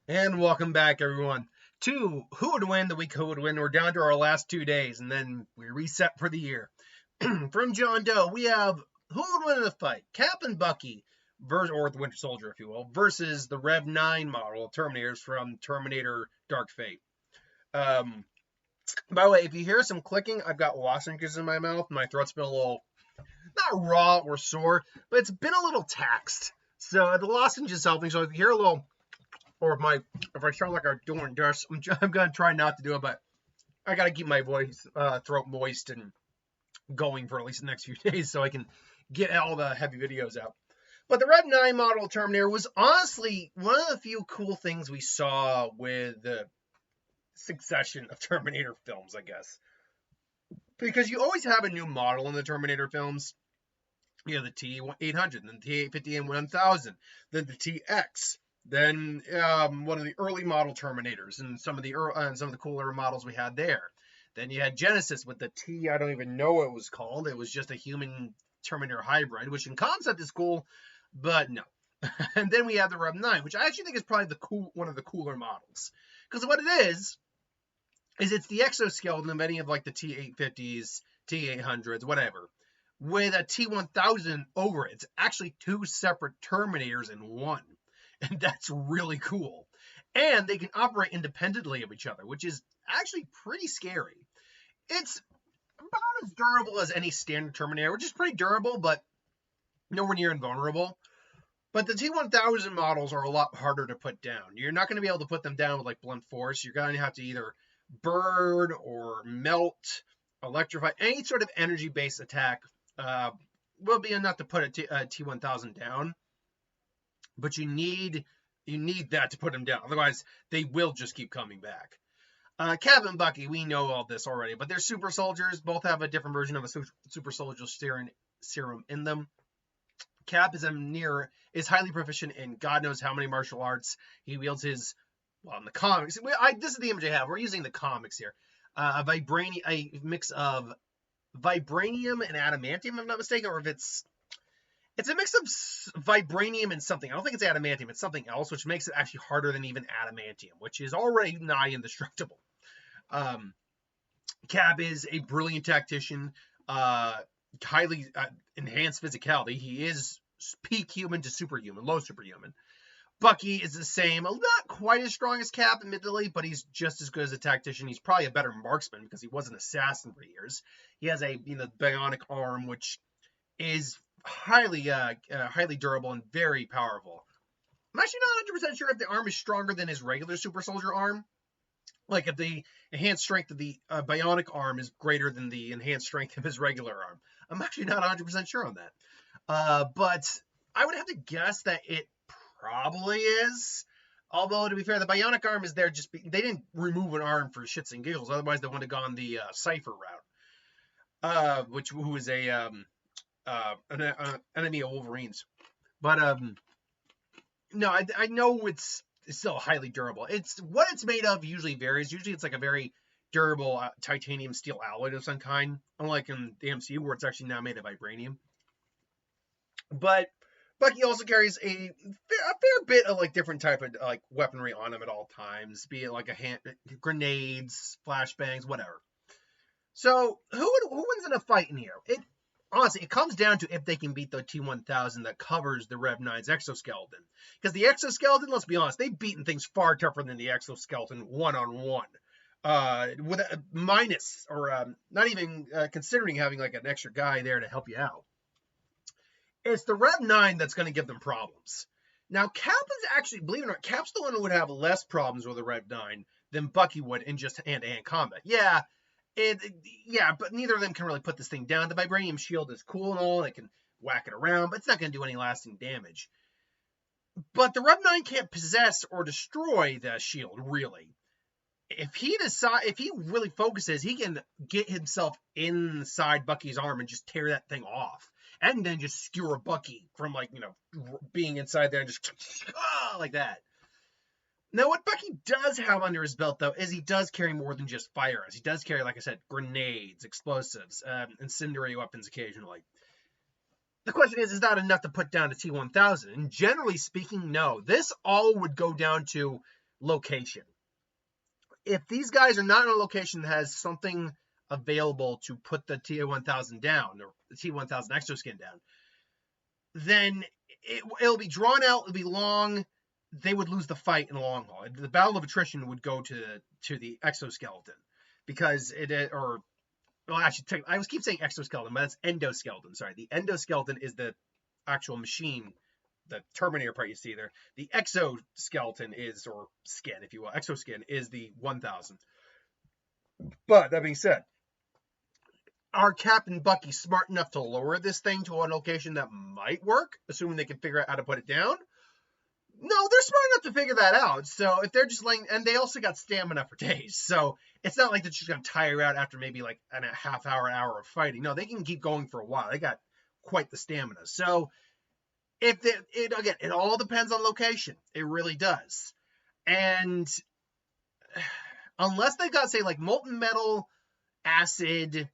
And welcome back, everyone, to Who Would Win, the week Who Would Win. We're down to our last 2 days, and then we reset for the year. From John Doe, we have Who Would Win in a fight? Cap and Bucky, or the Winter Soldier, if you will, versus the Rev 9 model of Terminators from Terminator Dark Fate. Um, by the way, if you hear some clicking, I've got lozenges in my mouth. My throat's been a little, not raw or sore, but it's been a little taxed. So the lozenges helping. So if you hear a little, or if I sound like I'm doing dust, I'm gonna try not to do it, but I gotta keep my throat moist and going for at least the next few days so I can get all the heavy videos out. But the Rev 9 model Terminator was honestly one of the few cool things we saw with the succession of Terminator films, I guess. Because you always have a new model in the Terminator films. You know, the T800, then the T850 and 1000, then the TX, then one of the early model Terminators, and some of the cooler models we had there. Then you had Genesis with the T, I don't even know what it was called. It was just a human Terminator hybrid, which in concept is cool, but no. And then we have the Rev 9, which I actually think is probably one of the cooler models. Because what it is it's the exoskeleton of any of like the T850s, T800s, whatever, with a T1000 over it. It's actually two separate Terminators in one. And that's really cool. And they can operate independently of each other, which is actually pretty scary. It's about as durable as any standard Terminator, which is pretty durable, but nowhere near invulnerable. But the T1000 models are a lot harder to put down. You're not going to be able to put them down with like blunt force. You're going to have to either burn or melt, electrify, any sort of energy-based attack will be enough to put a T1000 down. But you need that to put them down. Otherwise, they will just keep coming back. Cap and Bucky, we know all this already, but they're super soldiers. Both have a different version of a super soldier serum in them. Cap is highly proficient in God knows how many martial arts. He wields his, well, in the comics. This is the image I have. We're using the comics here. A mix of vibranium and adamantium, if I'm not mistaken, or if it's a mix of vibranium and something. I don't think it's adamantium. It's something else, which makes it actually harder than even adamantium, which is already nigh indestructible. Cap is a brilliant tactician, highly enhanced physicality. He is peak human to superhuman, low superhuman. Bucky is the same, not quite as strong as Cap, admittedly, but he's just as good as a tactician. He's probably a better marksman because he was an assassin for years. He has a bionic arm, which is highly durable and very powerful. I'm actually not 100% sure if the arm is stronger than his regular super soldier arm. Like if the enhanced strength of the bionic arm is greater than the enhanced strength of his regular arm. I'm actually not 100% sure on that. But I would have to guess that it probably is. Although, to be fair, the bionic arm is there they didn't remove an arm for shits and giggles. Otherwise, they would have gone the Cypher route, who is an enemy of Wolverine's. But no, I know it's still highly durable. It's what it's made of usually varies. Usually, it's like a very durable titanium steel alloy of some kind, unlike in the MCU where it's actually now made of vibranium. But Bucky also carries a fair bit of like different type of like weaponry on him at all times, be it like grenades, flashbangs, whatever. So who wins in a fight in here? Honestly, it comes down to if they can beat the T1000 that covers the Rev 9's exoskeleton. Because the exoskeleton, let's be honest, they've beaten things far tougher than the exoskeleton one-on-one. With a minus, or not even considering having like an extra guy there to help you out. It's the Rev 9 that's going to give them problems. Now, Cap is actually, believe it or not, Cap's the one who would have less problems with the Rev 9 than Bucky would in just hand-to-hand combat. Yeah, but neither of them can really put this thing down. The vibranium shield is cool and all. They can whack it around, but it's not going to do any lasting damage. But the Rev 9 can't possess or destroy the shield, really. If he really focuses, he can get himself inside Bucky's arm and just tear that thing off. And then just skewer Bucky from, being inside there and just like that. Now, what Bucky does have under his belt, though, is he does carry more than just fire arms. He does carry, like I said, grenades, explosives, incendiary weapons occasionally. The question is that enough to put down a T1000? And generally speaking, no. This all would go down to location. If these guys are not in a location that has something available to put the T1000 down, or the T1000 Exoskin down, then it'll be drawn out, it'll be long, they would lose the fight in the long haul. The battle of attrition would go to the exoskeleton, because actually, I keep saying exoskeleton, but that's endoskeleton. Sorry, the endoskeleton is the actual machine, the Terminator part you see there. The exoskeleton is, or skin, if you will, exoskin is the 1000. But that being said, are Captain Bucky smart enough to lower this thing to a location that might work, assuming they can figure out how to put it down? No, they're smart enough to figure that out. So if they're just laying, and they also got stamina for days, so it's not like they're just going to tire out after maybe like a half hour of fighting. No, they can keep going for a while. They got quite the stamina. So if it all depends on location. It really does. And unless they've got, say, like molten metal, acid,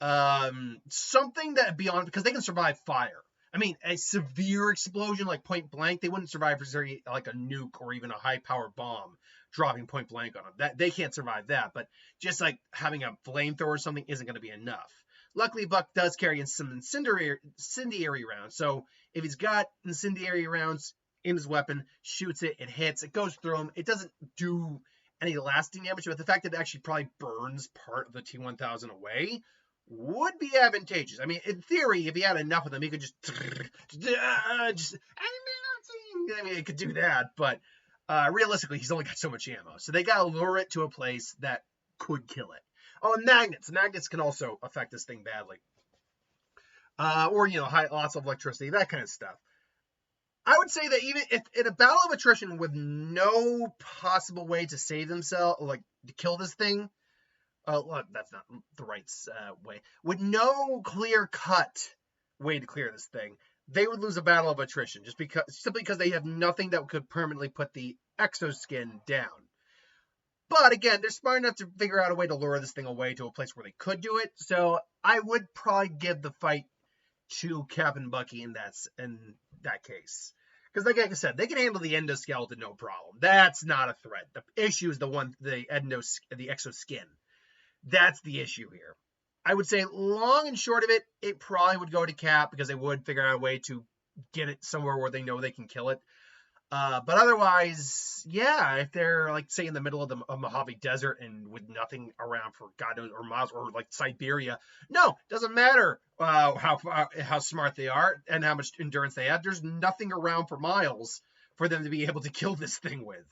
something that beyond, because they can survive fire. I mean, a severe explosion like point blank, they wouldn't survive for like a nuke or even a high power bomb dropping point blank on them. That they can't survive that. But just like having a flamethrower or something isn't going to be enough. Luckily, Buck does carry in some incendiary rounds. So if he's got incendiary rounds in his weapon, shoots it, it hits, it goes through him. It doesn't do any lasting damage, but the fact that it actually probably burns part of the T1000 away would be advantageous. I mean, in theory, if he had enough of them, he could just I mean, it could do that, but realistically, he's only got so much ammo. So they got to lure it to a place that could kill it. Oh, and magnets. Magnets can also affect this thing badly. Or, lots of electricity, that kind of stuff. I would say that even if in a battle of attrition with no possible way to save themselves, like to kill this thing, that's not the right way. With no clear-cut way to clear this thing, they would lose a battle of attrition simply because they have nothing that could permanently put the exoskin down. But again, they're smart enough to figure out a way to lure this thing away to a place where they could do it. So I would probably give the fight to Captain Bucky in that case. Because like I said, they can handle the endoskeleton no problem. That's not a threat. The issue is the exoskin. That's the issue here. I would say long and short of it, it probably would go to Cap because they would figure out a way to get it somewhere where they know they can kill it. But otherwise, yeah, if they're like say in the middle of the Mojave Desert and with nothing around for God knows or miles, or like Siberia, no, doesn't matter how smart they are and how much endurance they have. There's nothing around for miles for them to be able to kill this thing with.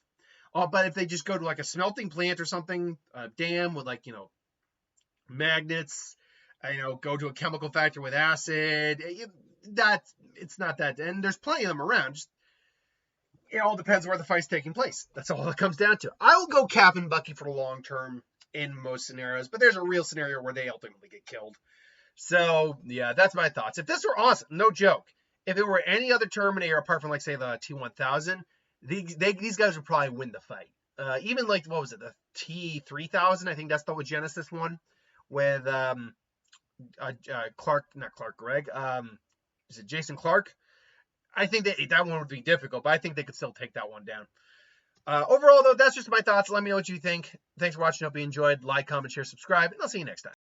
But if they just go to like a smelting plant or something, a dam with like magnets, go to a chemical factory with acid, it's not that. And there's plenty of them around. Just it all depends where the fight's taking place. That's all it comes down to. I will go Cap and Bucky for the long term in most scenarios, but there's a real scenario where they ultimately get killed. So, yeah, that's my thoughts. If this were awesome, no joke, if it were any other Terminator apart from, like, say, the T-1000, these guys would probably win the fight. Even, like, what was it, the T-3000? I think that's the Genesis one with Greg. Is it Jason Clarke? I think that one would be difficult, but I think they could still take that one down. Overall, though, that's just my thoughts. Let me know what you think. Thanks for watching. Hope you enjoyed. Like, comment, share, subscribe, and I'll see you next time.